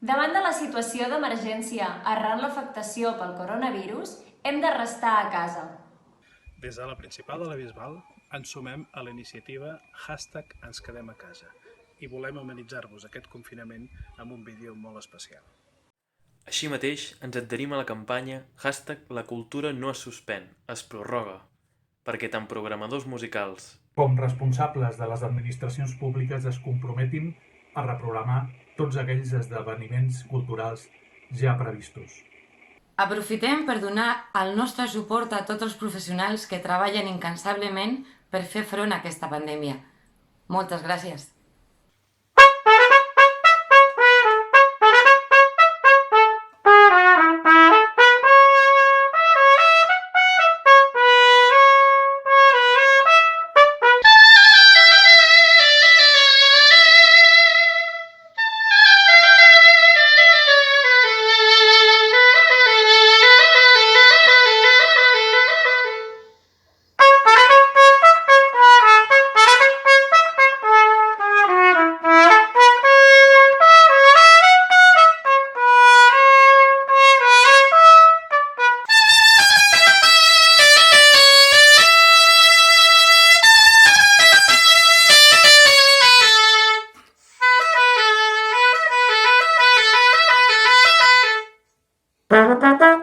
Davant de la situació d'emergència arran l'afectació pel coronavirus, hem de restar a casa. Des de la Principal de la Bisbal ens sumem a la iniciativa #EnsQuedemACasa i volem amenitzar-vos aquest confinament amb un vídeo molt especial. Així mateix, ens adherim a la campanya #La cultura no es suspèn, es prorroga, perquè tant programadors musicals com responsables de les administracions públiques es comprometin a reprogramar tots aquells esdeveniments culturals ja previstos. Aprofitem per donar el nostre suport a tots els professionals que treballen incansablement per fer front a aquesta pandèmia. Moltes gràcies. Ta ta ta ta.